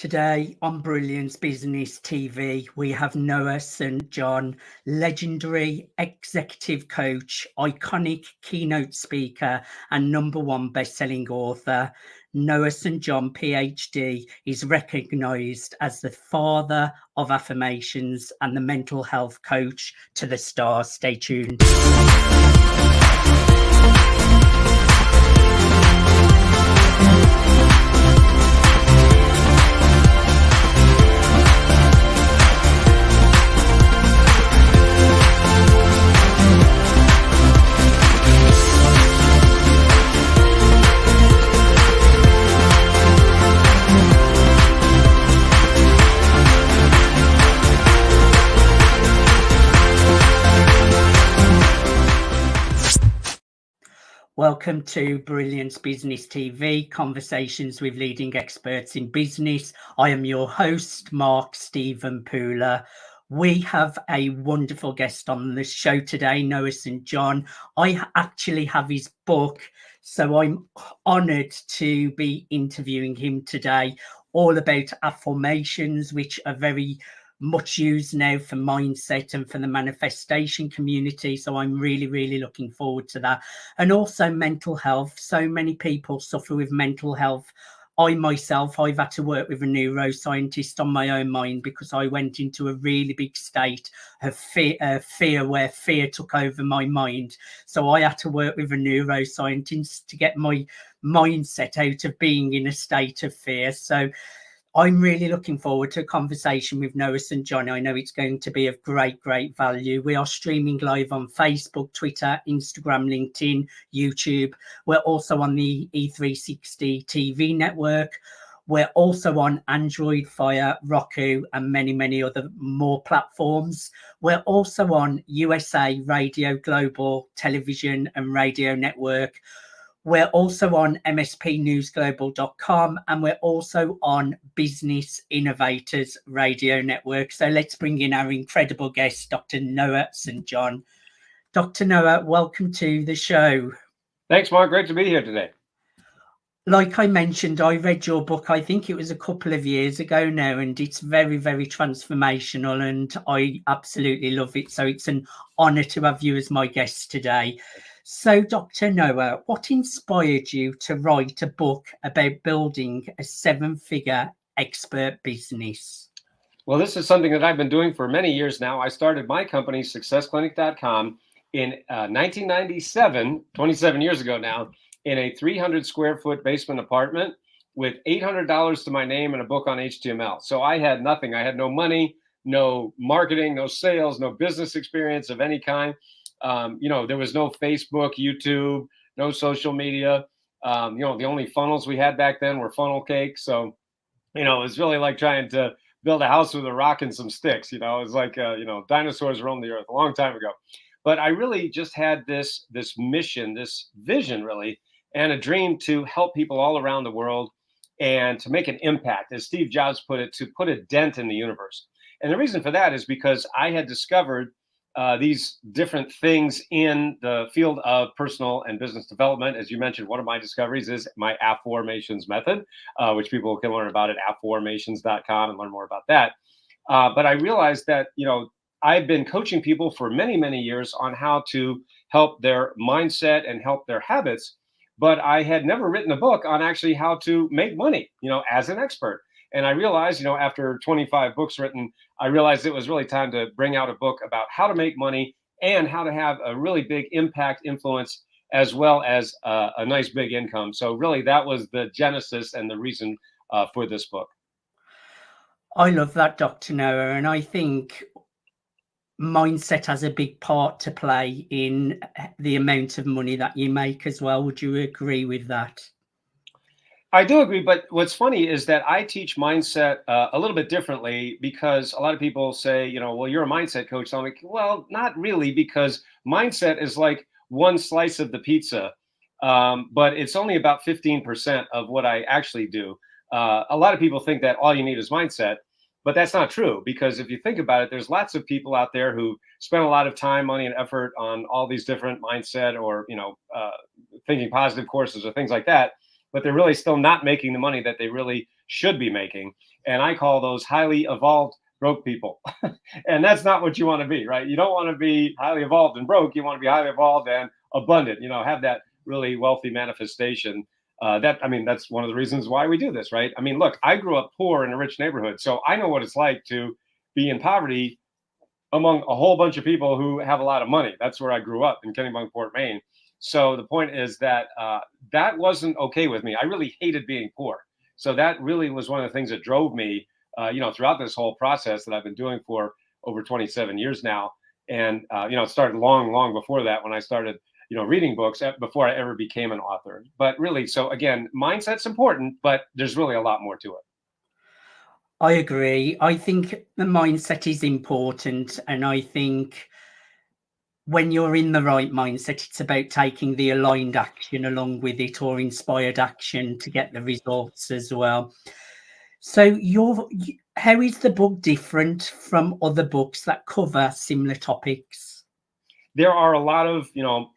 Today on Brilliance Business TV, we have Noah St. John, legendary executive coach, iconic keynote speaker, and #1 best-selling author. Noah St. John, Ph.D, is recognized as the father of affirmations and the mental health coach to the stars. Stay tuned. Welcome to Brilliance Business TV, conversations with leading experts in business. I am your host, Mark Stephen Pooler. We have a wonderful guest on the show today, Noah St. John. I actually have his book, so I'm honoured to be interviewing him today, all about affirmations, which are very much used now for mindset and for the manifestation community. So I'm really looking forward to that. And also mental health. So many people suffer with mental health. I've had to work with a neuroscientist on my own mind because I went into a really big state of fear where fear took over my mind. So I had to work with a neuroscientist to get my mindset out of being in a state of fear. So I'm really looking forward to a conversation with Noah St. John. I know it's going to be of great value. We are streaming live on Facebook, Twitter, Instagram, LinkedIn, YouTube. We're also on the E360 TV network. We're also on Android, Fire, Roku, and many other more platforms. We're also on USA Radio Global Television and Radio Network. We're also on MSPNewsGlobal.com, and we're also on Business Innovators Radio Network. So let's bring in our incredible guest, Dr. Noah St. John. Dr. Noah, welcome to the show. Thanks, Mark. Great to be here today. Like I mentioned, I read your book, I think it was a couple of years ago now, and it's very transformational, and I absolutely love it. So it's an honor to have you as my guest today. So, Dr. Noah, what inspired you to write a book about building a 7-figure expert business? Well, this is something that I've been doing for many years now. I started my company, SuccessClinic.com, in 1997, 27 years ago now, in a 300 square foot basement apartment with $800 to my name and a book on HTML. So I had nothing. I had no money, no marketing, no sales, no business experience of any kind. There was no Facebook, YouTube, no social media. The only funnels we had back then were funnel cakes. So, it was really like trying to build a house with a rock and some sticks. It was like, dinosaurs roamed the earth a long time ago. But I really just had this mission, this vision really, and a dream to help people all around the world and to make an impact, as Steve Jobs put it, to put a dent in the universe. And the reason for that is because I had discovered these different things in the field of personal and business development. As you mentioned, one of my discoveries is my AFFORMATIONS method, which people can learn about at AFFORMATIONS.com and learn more about that. But I realized that, I've been coaching people for many years on how to help their mindset and help their habits, but I had never written a book on actually how to make money, as an expert. And I realized, after 25 books written, I realized it was really time to bring out a book about how to make money and how to have a really big impact, influence, as well as a nice big income. So really, that was the genesis and the reason for this book. I love that, Dr. Noah. And I think mindset has a big part to play in the amount of money that you make as well. Would you agree with that? I do agree, but what's funny is that I teach mindset a little bit differently because a lot of people say, well, you're a mindset coach. So I'm like, well, not really, because mindset is like one slice of the pizza, but it's only about 15% of what I actually do. A lot of people think that all you need is mindset, but that's not true, because if you think about it, there's lots of people out there who spend a lot of time, money, and effort on all these different mindset or, thinking positive courses or things like that, but they're really still not making the money that they really should be making. And I call those highly evolved broke people. And that's not what you want to be, right? You don't want to be highly evolved and broke. You want to be highly evolved and abundant, have that really wealthy manifestation. That's one of the reasons why we do this, right? I mean, look, I grew up poor in a rich neighborhood, so I know what it's like to be in poverty among a whole bunch of people who have a lot of money. That's where I grew up, in Kennebunkport, Maine. So the point is that that wasn't okay with me. I really hated being poor. So that really was one of the things that drove me, throughout this whole process that I've been doing for over 27 years now. And, it started long, long before that, when I started, reading books before I ever became an author. But really, so again, mindset's important, but there's really a lot more to it. I agree. I think the mindset is important. And I think when you're in the right mindset, it's about taking the aligned action along with it, or inspired action, to get the results as well. So how is the book different from other books that cover similar topics? There are a lot of,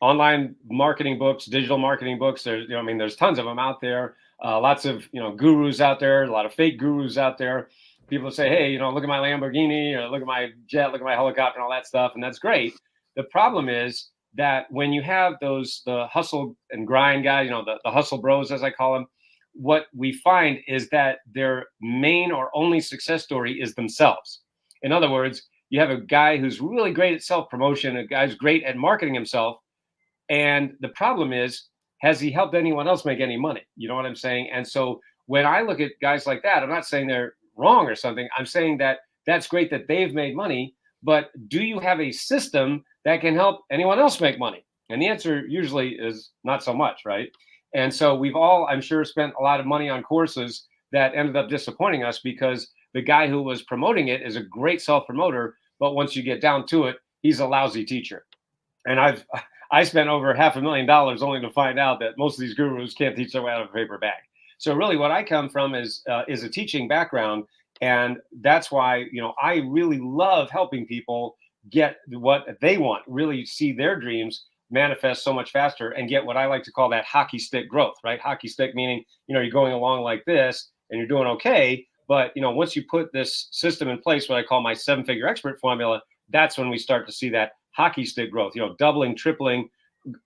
online marketing books, digital marketing books. There's tons of them out there. Lots of, gurus out there, a lot of fake gurus out there. People say, hey, look at my Lamborghini, or look at my jet, look at my helicopter, and all that stuff. And that's great. The problem is that when you have the hustle and grind guys, the hustle bros, as I call them, what we find is that their main or only success story is themselves. In other words, you have a guy who's really great at self-promotion, a guy who's great at marketing himself. And the problem is, has he helped anyone else make any money? You know what I'm saying? And so when I look at guys like that, I'm not saying they're wrong or something. I'm saying that that's great that they've made money, but do you have a system that can help anyone else make money? And the answer usually is not so much, right? And so we've all, I'm sure, spent a lot of money on courses that ended up disappointing us, because the guy who was promoting it is a great self-promoter, but once you get down to it, he's a lousy teacher. And I spent over $500,000 only to find out that most of these gurus can't teach their way out of a paper bag. So really, what I come from is a teaching background, and that's why I really love helping people get what they want, really see their dreams manifest so much faster, and get what I like to call that hockey stick growth, right? Hockey stick meaning, you're going along like this and you're doing okay. But, once you put this system in place, what I call my 7-figure expert formula, that's when we start to see that hockey stick growth, doubling, tripling,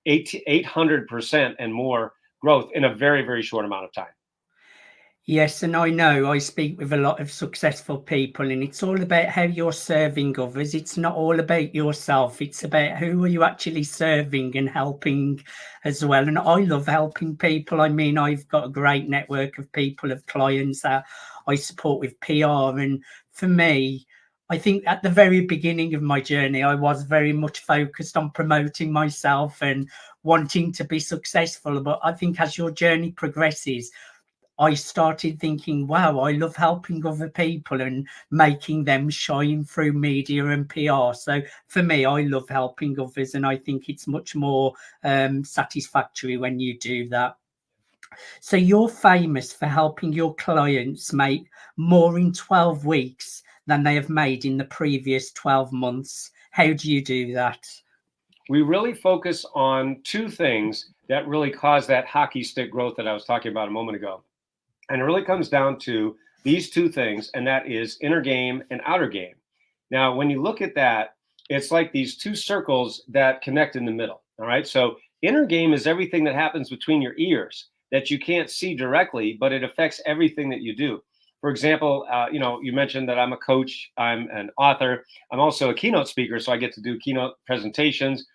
800% and more growth in a very, very short amount of time. Yes, and I know I speak with a lot of successful people, and it's all about how you're serving others. It's not all about yourself. It's about who are you actually serving and helping as well. And I love helping people. I mean, I've got a great network of people, of clients that I support with PR. And for me, I think at the very beginning of my journey, I was very much focused on promoting myself and wanting to be successful. But I think as your journey progresses, I started thinking, wow, I love helping other people and making them shine through media and PR. So for me, I love helping others, and I think it's much more satisfactory when you do that. So you're famous for helping your clients make more in 12 weeks than they have made in the previous 12 months. How do you do that? We really focus on two things that really cause that hockey stick growth that I was talking about a moment ago. And it really comes down to these two things, and that is inner game and outer game. Now, when you look at that, it's like these two circles that connect in the middle. All right. So inner game is everything that happens between your ears that you can't see directly, but it affects everything that you do. For example, you mentioned that I'm a coach, I'm an author, I'm also a keynote speaker. So I get to do keynote presentations,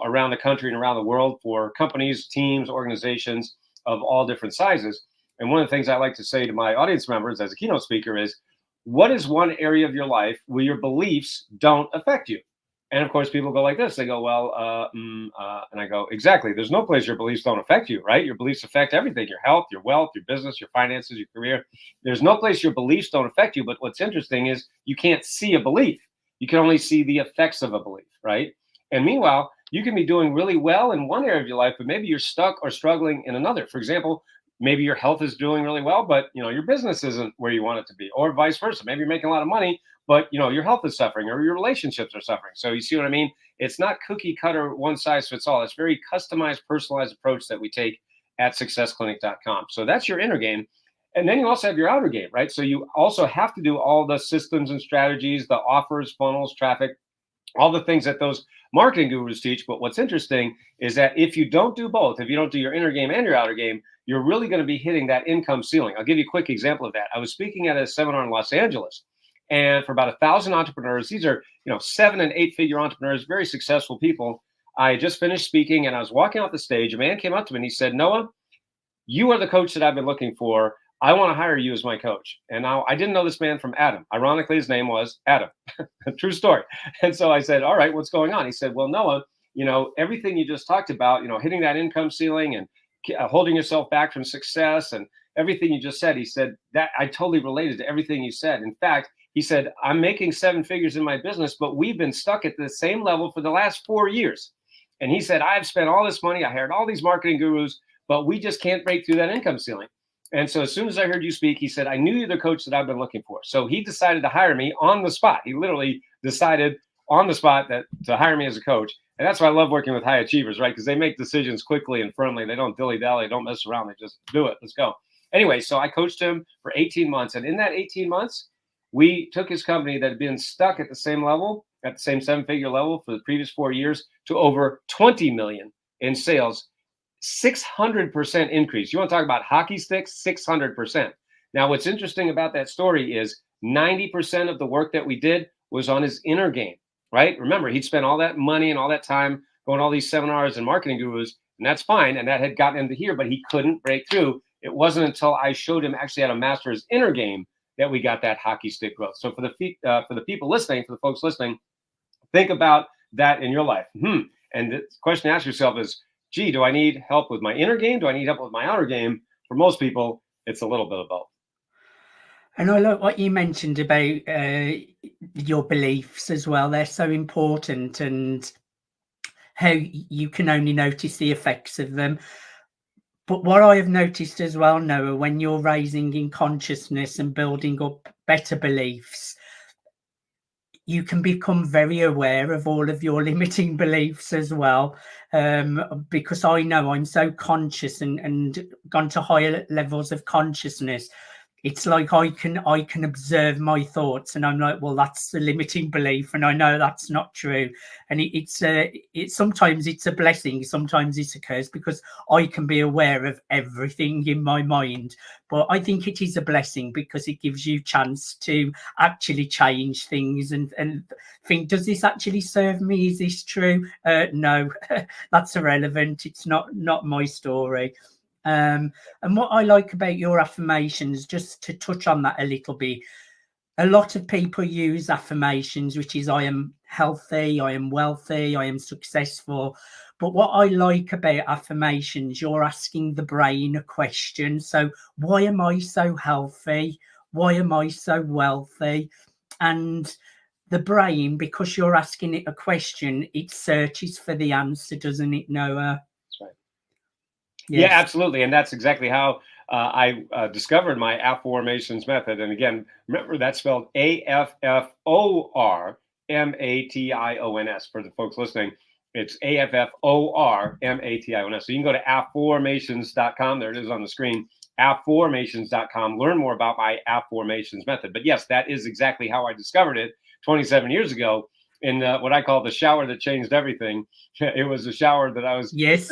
around the country and around the world for companies, teams, organizations of all different sizes. And one of the things I like to say to my audience members as a keynote speaker is, what is one area of your life where your beliefs don't affect you? And of course, people go like this. They go, well, and I go, exactly. There's no place your beliefs don't affect you, right? Your beliefs affect everything: your health, your wealth, your business, your finances, your career. There's no place your beliefs don't affect you. But what's interesting is you can't see a belief. You can only see the effects of a belief, right? And meanwhile, you can be doing really well in one area of your life, but maybe you're stuck or struggling in another. For example, maybe your health is doing really well, but your business isn't where you want it to be, or vice versa. Maybe you're making a lot of money, but your health is suffering, or your relationships are suffering. So you see what I mean? It's not cookie cutter, one size fits all. It's very customized, personalized approach that we take at successclinic.com. So that's your inner game. And then you also have your outer game, right? So you also have to do all the systems and strategies, the offers, funnels, traffic, all the things that those marketing gurus teach. But what's interesting is that if you don't do both, if you don't do your inner game and your outer game, you're really going to be hitting that income ceiling. I'll give you a quick example of that. I was speaking at a seminar in Los Angeles, and for about 1,000 entrepreneurs, these are 7 and 8 figure entrepreneurs, very successful people. I just finished speaking, and I was walking off the stage. A man came up to me and he said, "Noah, you are the coach that I've been looking for. I want to hire you as my coach." And now I didn't know this man from Adam. Ironically, his name was Adam. True story. And so I said, "All right, what's going on?" He said, "Well, Noah, everything you just talked about, hitting that income ceiling and holding yourself back from success and everything you just said," he said, "that I totally related to everything you said. In fact," he said, "I'm making 7 figures in my business, but we've been stuck at the same level for the last 4 years." And he said, "I've spent all this money. I hired all these marketing gurus, but we just can't break through that income ceiling." And so as soon as I heard you speak, he said, "I knew you're the coach that I've been looking for." So he decided to hire me on the spot. He literally decided on the spot to hire me as a coach. And that's why I love working with high achievers, right? Because they make decisions quickly and firmly. They don't dilly-dally, don't mess around. They just do it. Let's go. Anyway, so I coached him for 18 months. And in that 18 months, we took his company that had been stuck at the same level, at the same 7-figure level for the previous 4 years, to over 20 million in sales. 600% increase. You want to talk about hockey sticks? 600%. Now, what's interesting about that story is 90% of the work that we did was on his inner game, right? Remember, he'd spent all that money and all that time going to all these seminars and marketing gurus, and that's fine. And that had gotten him to here, but he couldn't break through. It wasn't until I showed him actually how to master his inner game that we got that hockey stick growth. So for the people listening, for the folks listening, think about that in your life. And the question to ask yourself is, gee, do I need help with my inner game? Do I need help with my outer game? For most people, it's a little bit of both. And I like what you mentioned about your beliefs as well. They're so important, and how you can only notice the effects of them. But what I have noticed as well, Noah, when you're raising in consciousness and building up better beliefs, you can become very aware of all of your limiting beliefs as well. Because I know I'm so conscious and gone to higher levels of consciousness. It's like I can observe my thoughts, and I'm like, well, that's a limiting belief, and I know that's not true. And it's sometimes it's a blessing, sometimes it's a curse, because I can be aware of everything in my mind. But I think it is a blessing because it gives you chance to actually change things and think, does this actually serve me? Is this true? No, that's irrelevant. It's not my story. And what I like about your affirmations, just to touch on that a little bit, a lot of people use affirmations, which is I am healthy, I am wealthy, I am successful. But what I like about affirmations, you're asking the brain a question. So why am I so healthy? Why am I so wealthy? And the brain, because you're asking it a question, it searches for the answer, doesn't it, Noah? That's right. Yes. Yeah, absolutely. And that's exactly how I discovered my AFFORMATIONS method. And again, remember that's spelled AFFORMATIONS for the folks listening. It's AFFORMATIONS. So you can go to AFFORMATIONS.com. There it is on the screen. AFFORMATIONS.com. Learn more about my AFFORMATIONS method. But yes, that is exactly how I discovered it 27 years ago in what I call the shower that changed everything. It was a shower that I was, yes,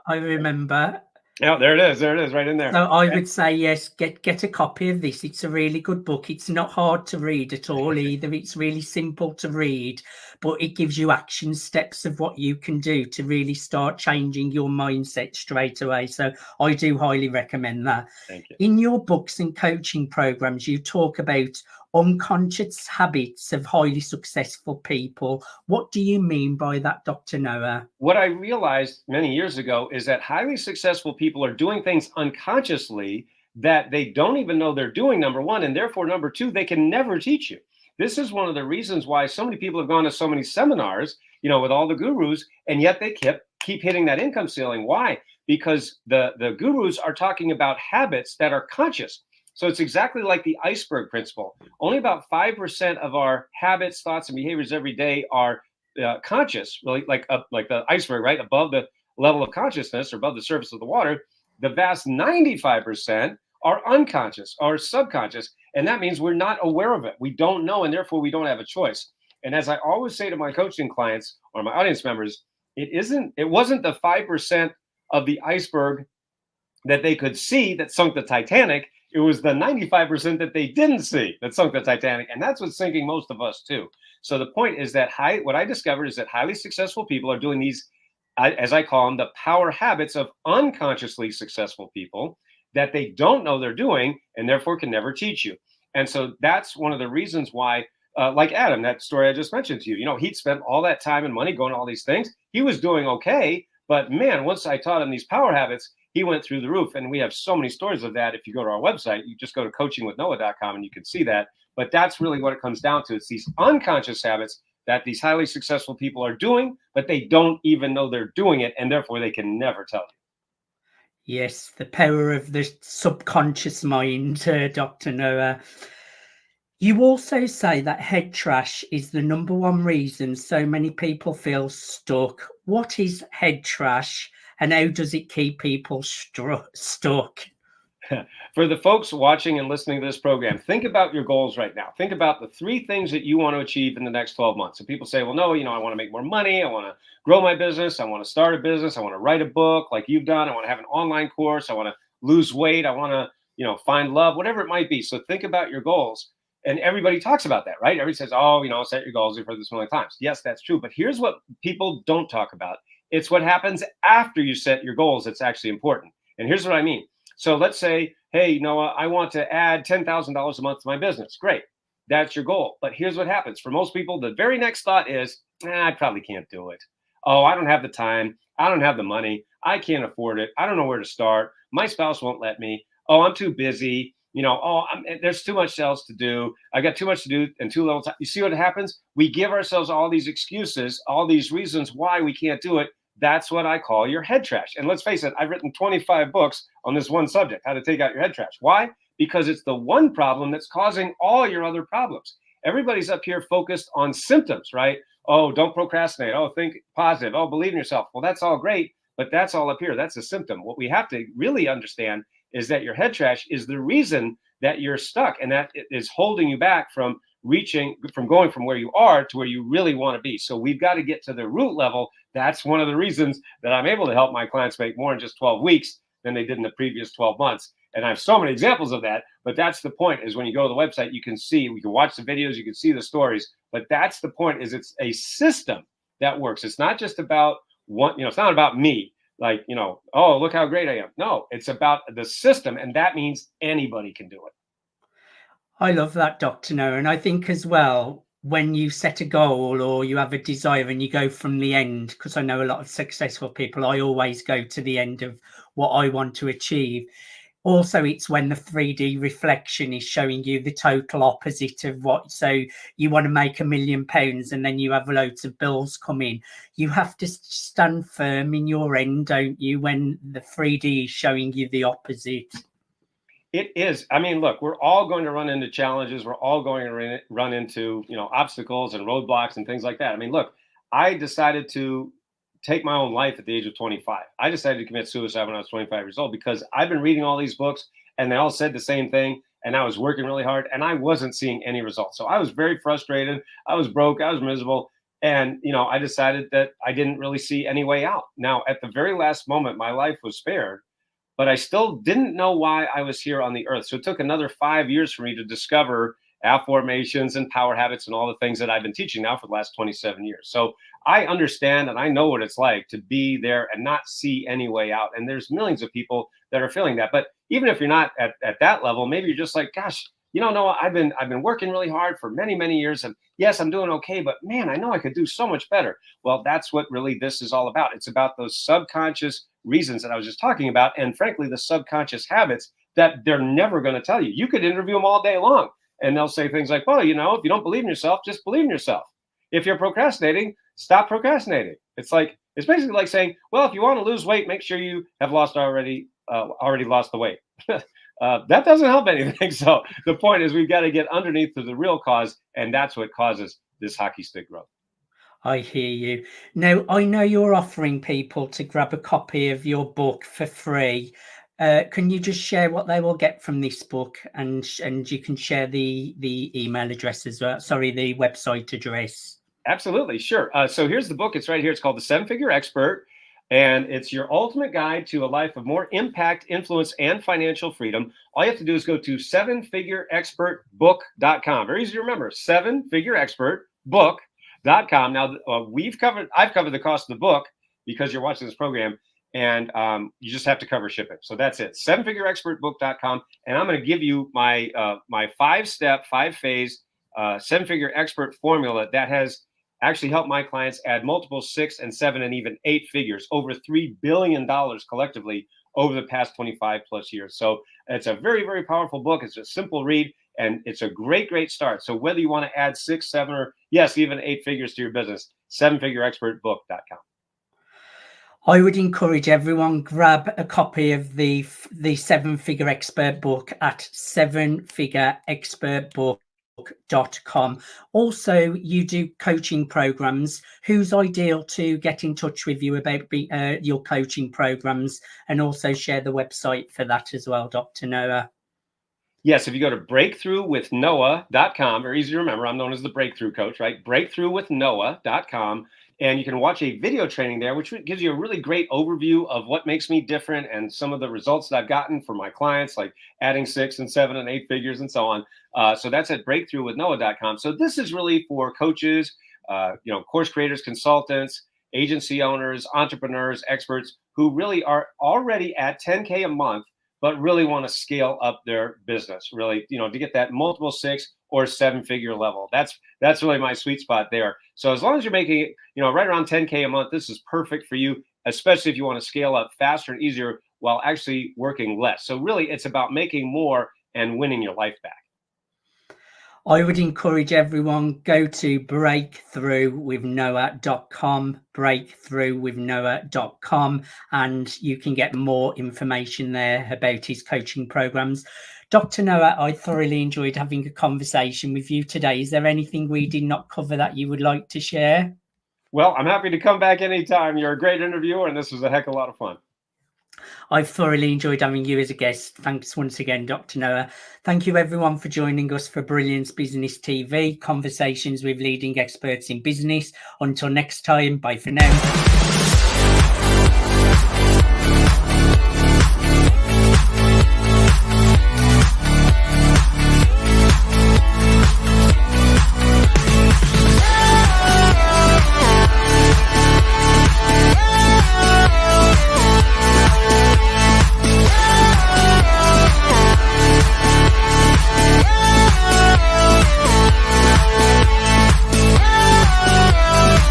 I remember. Yeah, there it is right in there. So I would say, yes, get a copy of this. It's a really good book. It's not hard to read at all either. It's really simple to read, but it gives you action steps of what you can do to really start changing your mindset straight away. So I do highly recommend that. Thank you. In your books and coaching programs, you talk about unconscious habits of highly successful people. What do you mean by that, Dr. Noah? What I realized many years ago is that highly successful people are doing things unconsciously that they don't even know they're doing, number one, and therefore, number two, they can never teach you. This is one of the reasons why so many people have gone to so many seminars, with all the gurus, and yet they keep hitting that income ceiling. Why? Because the gurus are talking about habits that are conscious. So it's exactly like the iceberg principle. Only about 5% of our habits, thoughts, and behaviors every day are conscious, really, like the iceberg, right? Above the level of consciousness or above the surface of the water. The vast 95% are unconscious or subconscious. And that means we're not aware of it. We don't know, and therefore we don't have a choice. And as I always say to my coaching clients or my audience members, it wasn't the 5% of the iceberg that they could see that sunk the Titanic. It was the 95% that they didn't see that sunk the Titanic. And that's what's sinking most of us too. So the point is that what I discovered is that highly successful people are doing these, as I call them, the power habits of unconsciously successful people that they don't know they're doing and therefore can never teach you. And so that's one of the reasons why, like Adam, that story I just mentioned to you, he'd spent all that time and money going to all these things. He was doing okay. But man, once I taught him these power habits, he went through the roof. And we have so many stories of that. If you go to our website, you just go to coachingwithnoah.com and you can see that. But that's really what it comes down to. It's these unconscious habits that these highly successful people are doing, but they don't even know they're doing it. And therefore, they can never tell you. Yes, the power of the subconscious mind, Dr. Noah. You also say that head trash is the number one reason so many people feel stuck. What is head trash and how does it keep people stuck? For the folks watching and listening to this program, think about your goals right now. Think about the 3 things that you want to achieve in the next 12 months. And people say, well, no, I want to make more money. I want to grow my business. I want to start a business. I want to write a book like you've done. I want to have an online course. I want to lose weight. I want to, find love, whatever it might be. So think about your goals. And everybody talks about that, right? Everybody says, oh, set your goals. You've heard this many times. Yes, that's true. But here's what people don't talk about. It's what happens after you set your goals that's actually important. And here's what I mean. So let's say, hey, Noah, I want to add $10,000 a month to my business. Great. That's your goal. But here's what happens. For most people, the very next thought is, I probably can't do it. Oh, I don't have the time. I don't have the money. I can't afford it. I don't know where to start. My spouse won't let me. Oh, I'm too busy. There's too much else to do. I got too much to do and too little time. You see what happens? We give ourselves all these excuses, all these reasons why we can't do it. That's what I call your head trash. And let's face it, I've written 25 books on this one subject, how to take out your head trash. Why? Because it's the one problem that's causing all your other problems. Everybody's up here focused on symptoms, right? Oh, don't procrastinate. Oh, think positive. Oh, believe in yourself. Well, that's all great, but that's all up here. That's a symptom. What we have to really understand is that your head trash is the reason that you're stuck, and that is holding you back from going from where you are to where you really want to be. So we've got to get to the root level. That's one of the reasons that I'm able to help my clients make more in just 12 weeks than they did in the previous 12 months. And I have so many examples of that, but that's the point, is when you go to the website, you can watch the videos, you can see the stories, but that's the point, is it's a system that works. It's not just about it's not about me, like, oh, look how great I am. No, it's about the system. And that means anybody can do it. I love that, Dr. Noah. And I think as well, when you set a goal or you have a desire and you go from the end, because I know a lot of successful people, I always go to the end of what I want to achieve. Also, it's when the 3D reflection is showing you the total opposite of what. So you want to make £1 million and then you have loads of bills come in. You have to stand firm in your end, don't you, when the 3D is showing you the opposite? It is. I mean, look, we're all going to run into challenges. We're all going to run into, obstacles and roadblocks and things like that. I mean, look, I decided to take my own life at the age of 25. I decided to commit suicide when I was 25 years old because I've been reading all these books and they all said the same thing. And I was working really hard and I wasn't seeing any results. So I was very frustrated. I was broke. I was miserable. And, I decided that I didn't really see any way out. Now, at the very last moment, my life was spared, but I still didn't know why I was here on the earth. So it took another 5 years for me to discover AFFORMATIONS and power habits and all the things that I've been teaching now for the last 27 years. So I understand and I know what it's like to be there and not see any way out. And there's millions of people that are feeling that. But even if you're not at that level, maybe you're just like, gosh, Noah, I've been working really hard for many, many years. And yes, I'm doing okay, but man, I know I could do so much better. Well, that's what really this is all about. It's about those subconscious reasons that I was just talking about. And frankly, the subconscious habits that they're never going to tell you. You could interview them all day long and they'll say things like, well, if you don't believe in yourself, just believe in yourself. If you're procrastinating, stop procrastinating. It's basically like saying, well, if you want to lose weight, make sure you have already lost the weight. That doesn't help anything. So the point is we've got to get underneath to the real cause. And that's what causes this hockey stick growth. I hear you. Now, I know you're offering people to grab a copy of your book for free. can you just share what they will get from this book, and you can share the email address as well? Sorry, the website address. Absolutely, sure. So here's the book. It's right here. It's called The 7-Figure Expert, and it's your ultimate guide to a life of more impact, influence, and financial freedom. All you have to do is go to 7figureexpertbook.com. Very easy to remember. 7figureexpertbook.com. Now, I've covered the cost of the book because you're watching this program, and you just have to cover shipping. So that's it. 7figureexpertbook.com, and I'm going to give you my my 5-step, 5-phase 7-figure expert formula that has actually helped my clients add multiple 6 and 7 and even 8 figures, over $3 billion collectively over the past 25 plus years. So it's a very, very powerful book. It's a simple read, and it's a great, great start. So whether you want to add 6, 7, or yes, even 8 figures to your business, 7figureexpertbook.com. I would encourage everyone, grab a copy of the 7-Figure Expert book at 7figureexpertbook.com. Also, you do coaching programs. Who's ideal to get in touch with you about your coaching programs, and also share the website for that as well, Dr. Noah? Yes, if you go to breakthroughwithnoah.com, very easy to remember, I'm known as the Breakthrough Coach, right? Breakthroughwithnoah.com. And you can watch a video training there, which gives you a really great overview of what makes me different and some of the results that I've gotten for my clients, like adding 6 and 7 and 8 figures and so on. So that's at breakthroughwithnoah.com. So this is really for coaches, course creators, consultants, agency owners, entrepreneurs, experts who really are already at 10K a month, but really want to scale up their business, really, to get that multiple 6 or 7-figure level. That's really my sweet spot there. So as long as you're making it, right around 10K a month, this is perfect for you, especially if you want to scale up faster and easier while actually working less. So really, it's about making more and winning your life back. I would encourage everyone, go to breakthroughwithnoah.com, breakthroughwithnoah.com, and you can get more information there about his coaching programs. Dr. Noah, I thoroughly enjoyed having a conversation with you today. Is there anything we did not cover that you would like to share? Well, I'm happy to come back anytime. You're a great interviewer, and this was a heck of a lot of fun. I've thoroughly enjoyed having you as a guest. Thanks once again, Dr. Noah. Thank you, everyone, for joining us for Brilliance Business TV, conversations with leading experts in business. Until next time, bye for now.